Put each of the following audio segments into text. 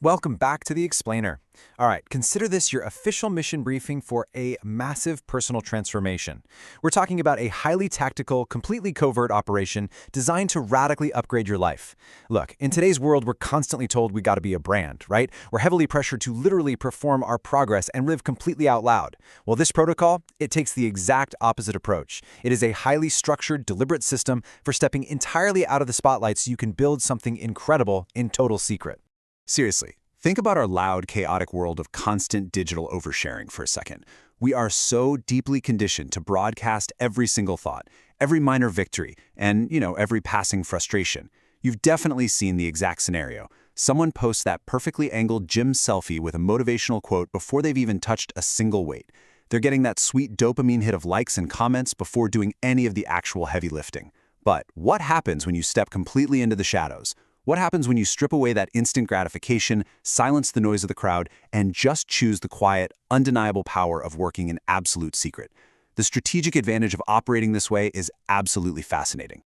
Welcome back to the Explainer. All right, consider this your official mission briefing for a massive personal transformation. We're talking about a highly tactical, completely covert operation designed to radically upgrade your life. Look, in today's world, we're constantly told we gotta be a brand, right? We're heavily pressured to literally perform our progress and live completely out loud. Well, this protocol, it takes the exact opposite approach. It is a highly structured, deliberate system for stepping entirely out of the spotlight so you can build something incredible in total secret. Seriously, think about our loud, chaotic world of constant digital oversharing for a second. We are so deeply conditioned to broadcast every single thought, every minor victory, and, every passing frustration. You've definitely seen the exact scenario. Someone posts that perfectly angled gym selfie with a motivational quote before they've even touched a single weight. They're getting that sweet dopamine hit of likes and comments before doing any of the actual heavy lifting. But what happens when you step completely into the shadows? What happens when you strip away that instant gratification, silence the noise of the crowd, and just choose the quiet, undeniable power of working in absolute secret? The strategic advantage of operating this way is absolutely fascinating.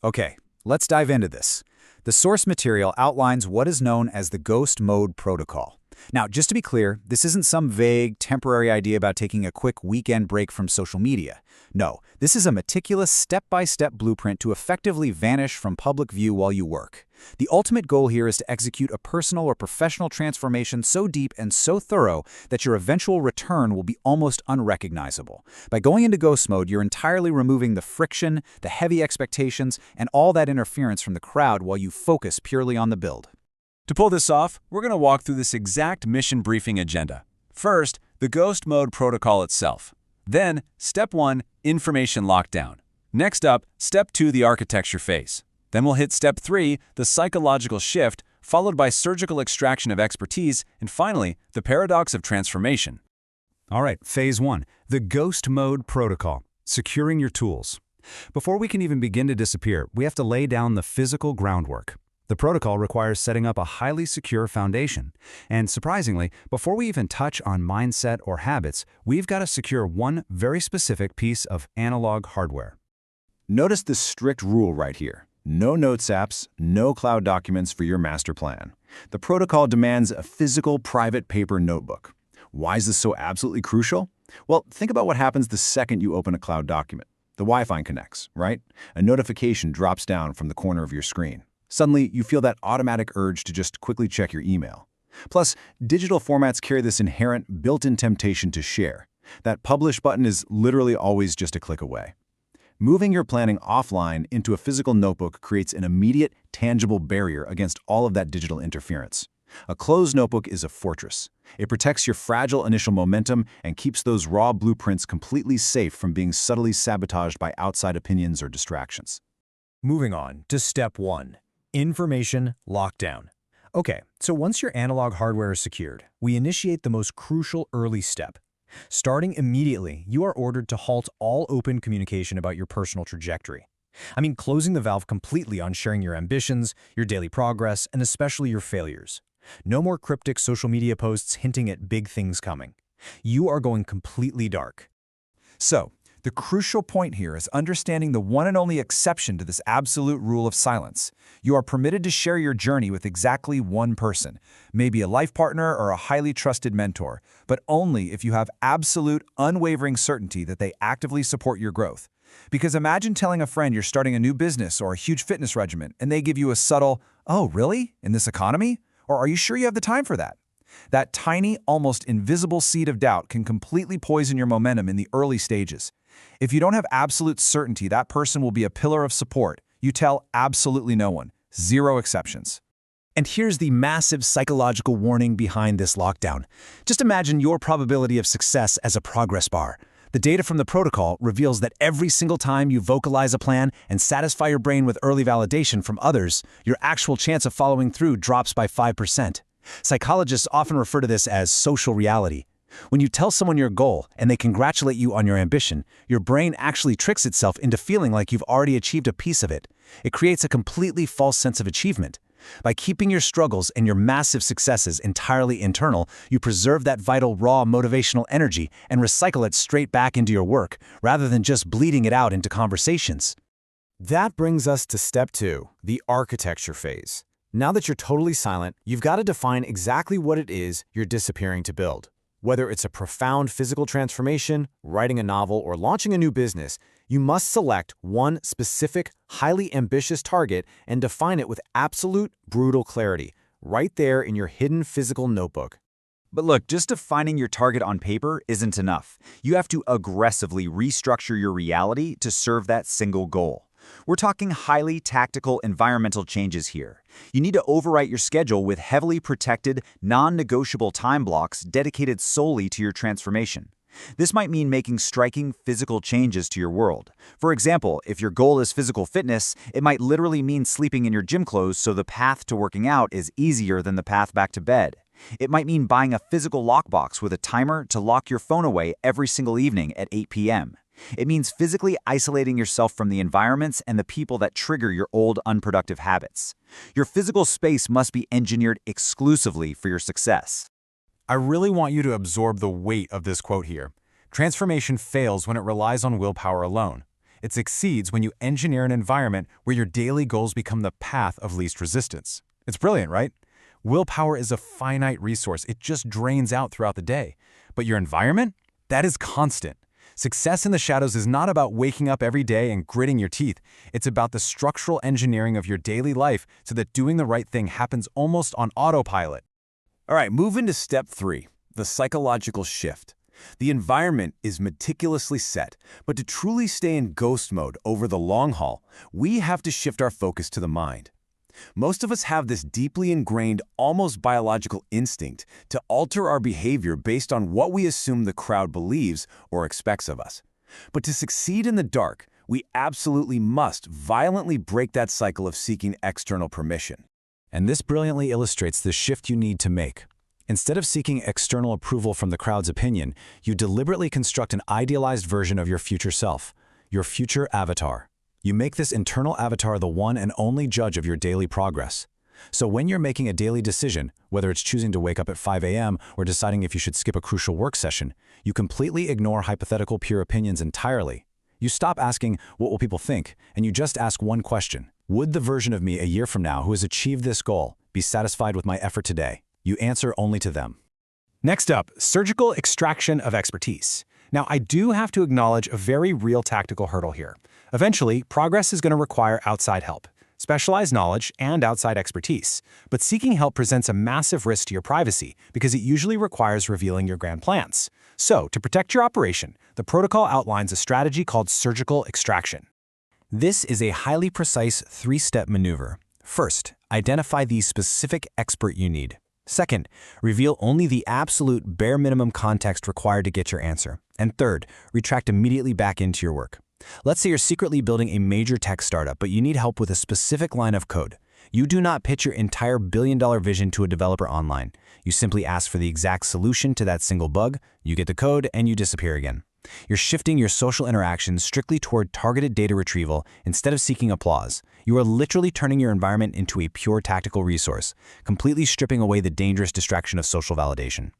Okay, let's dive into this. The source material outlines what is known as the ghost mode protocol. Now, just to be clear, this isn't some vague, temporary idea about taking a quick weekend break from social media. No, this is a meticulous step-by-step blueprint to effectively vanish from public view while you work. The ultimate goal here is to execute a personal or professional transformation so deep and so thorough that your eventual return will be almost unrecognizable. By going into ghost mode, you're entirely removing the friction, the heavy expectations, and all that interference from the crowd while you focus purely on the build. To pull this off, we're going to walk through this exact mission briefing agenda. First, the ghost mode protocol itself. Then, Step 1, information lockdown. Next up, Step 2, the architecture phase. Then we'll hit Step 3, the psychological shift, followed by surgical extraction of expertise, and finally, the paradox of transformation. All right, Phase 1, the ghost mode protocol, securing your tools. Before we can even begin to disappear, we have to lay down the physical groundwork. The protocol requires setting up a highly secure foundation. And surprisingly, before we even touch on mindset or habits, we've got to secure one very specific piece of analog hardware. Notice this strict rule right here. No notes apps, no cloud documents for your master plan. The protocol demands a physical, private paper notebook. Why is this so absolutely crucial? Well, think about what happens the second you open a cloud document. The Wi-Fi connects, right? A notification drops down from the corner of your screen. Suddenly, you feel that automatic urge to just quickly check your email. Plus, digital formats carry this inherent, built-in temptation to share. That publish button is literally always just a click away. Moving your planning offline into a physical notebook creates an immediate, tangible barrier against all of that digital interference. A closed notebook is a fortress. It protects your fragile initial momentum and keeps those raw blueprints completely safe from being subtly sabotaged by outside opinions or distractions. Moving on to Step 1. Information lockdown. Okay, so once your analog hardware is secured, we initiate the most crucial early step. Starting immediately, you are ordered to halt all open communication about your personal trajectory. I mean, closing the valve completely on sharing your ambitions, your daily progress, and especially your failures. No more cryptic social media posts hinting at big things coming. You are going completely dark. So, the crucial point here is understanding the one and only exception to this absolute rule of silence. You are permitted to share your journey with exactly one person, maybe a life partner or a highly trusted mentor, but only if you have absolute, unwavering certainty that they actively support your growth. Because imagine telling a friend you're starting a new business or a huge fitness regimen, and they give you a subtle, "Oh, really? In this economy? Or are you sure you have the time for that?" That tiny, almost invisible seed of doubt can completely poison your momentum in the early stages. If you don't have absolute certainty that person will be a pillar of support, you tell absolutely no one. Zero exceptions. And here's the massive psychological warning behind this lockdown. Just imagine your probability of success as a progress bar. The data from the protocol reveals that every single time you vocalize a plan and satisfy your brain with early validation from others, your actual chance of following through drops by 5%. Psychologists often refer to this as social reality. When you tell someone your goal and they congratulate you on your ambition, your brain actually tricks itself into feeling like you've already achieved a piece of it. It creates a completely false sense of achievement. By keeping your struggles and your massive successes entirely internal, you preserve that vital, raw, motivational energy and recycle it straight back into your work, rather than just bleeding it out into conversations. That brings us to Step 2, the architecture phase. Now that you're totally silent, you've got to define exactly what it is you're disappearing to build. Whether it's a profound physical transformation, writing a novel, or launching a new business, you must select one specific, highly ambitious target and define it with absolute, brutal clarity, right there in your hidden physical notebook. But look, just defining your target on paper isn't enough. You have to aggressively restructure your reality to serve that single goal. We're talking highly tactical environmental changes here. You need to overwrite your schedule with heavily protected, non-negotiable time blocks dedicated solely to your transformation. This might mean making striking physical changes to your world. For example, if your goal is physical fitness, it might literally mean sleeping in your gym clothes so the path to working out is easier than the path back to bed. It might mean buying a physical lockbox with a timer to lock your phone away every single evening at 8 p.m. It means physically isolating yourself from the environments and the people that trigger your old unproductive habits. Your physical space must be engineered exclusively for your success. I really want you to absorb the weight of this quote here. Transformation fails when it relies on willpower alone. It succeeds when you engineer an environment where your daily goals become the path of least resistance. It's brilliant, right? Willpower is a finite resource. It just drains out throughout the day. But your environment? That is constant. Success in the shadows is not about waking up every day and gritting your teeth. It's about the structural engineering of your daily life so that doing the right thing happens almost on autopilot. All right, move into step 3, the psychological shift. The environment is meticulously set, but to truly stay in ghost mode over the long haul, we have to shift our focus to the mind. Most of us have this deeply ingrained, almost biological instinct to alter our behavior based on what we assume the crowd believes or expects of us. But to succeed in the dark, we absolutely must violently break that cycle of seeking external permission. And this brilliantly illustrates the shift you need to make. Instead of seeking external approval from the crowd's opinion, you deliberately construct an idealized version of your future self, your future avatar. You make this internal avatar the one and only judge of your daily progress. So when you're making a daily decision, whether it's choosing to wake up at 5 a.m. or deciding if you should skip a crucial work session, you completely ignore hypothetical peer opinions entirely. You stop asking, what will people think? And you just ask one question. Would the version of me a year from now who has achieved this goal be satisfied with my effort today? You answer only to them. Next up, surgical extraction of expertise. Now, I do have to acknowledge a very real tactical hurdle here. Eventually, progress is going to require outside help, specialized knowledge, and outside expertise. But seeking help presents a massive risk to your privacy because it usually requires revealing your grand plans. So, to protect your operation, the protocol outlines a strategy called surgical extraction. This is a highly precise 3-step maneuver. First, identify the specific expert you need. Second, reveal only the absolute bare minimum context required to get your answer. And third, retract immediately back into your work. Let's say you're secretly building a major tech startup, but you need help with a specific line of code. You do not pitch your entire billion-dollar vision to a developer online. You simply ask for the exact solution to that single bug, you get the code, and you disappear again. You're shifting your social interactions strictly toward targeted data retrieval instead of seeking applause. You are literally turning your environment into a pure tactical resource, completely stripping away the dangerous distraction of social validation.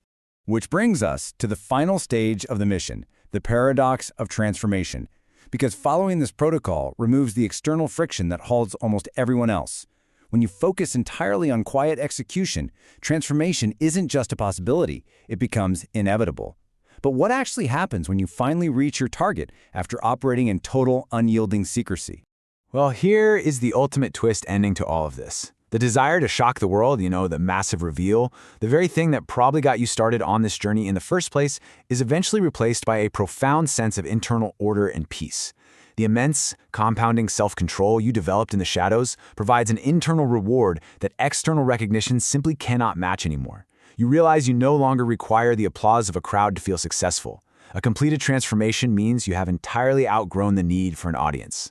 Which brings us to the final stage of the mission, the paradox of transformation. Because following this protocol removes the external friction that halts almost everyone else. When you focus entirely on quiet execution, transformation isn't just a possibility, it becomes inevitable. But what actually happens when you finally reach your target after operating in total, unyielding secrecy? Well, here is the ultimate twist ending to all of this. The desire to shock the world, the massive reveal, the very thing that probably got you started on this journey in the first place, is eventually replaced by a profound sense of internal order and peace. The immense, compounding self-control you developed in the shadows provides an internal reward that external recognition simply cannot match anymore. You realize you no longer require the applause of a crowd to feel successful. A completed transformation means you have entirely outgrown the need for an audience.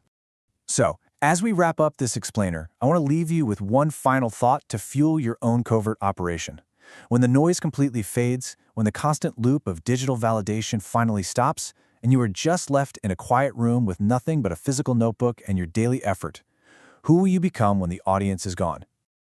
So, as we wrap up this explainer, I want to leave you with one final thought to fuel your own covert operation. When the noise completely fades, when the constant loop of digital validation finally stops, and you are just left in a quiet room with nothing but a physical notebook and your daily effort, who will you become when the audience is gone?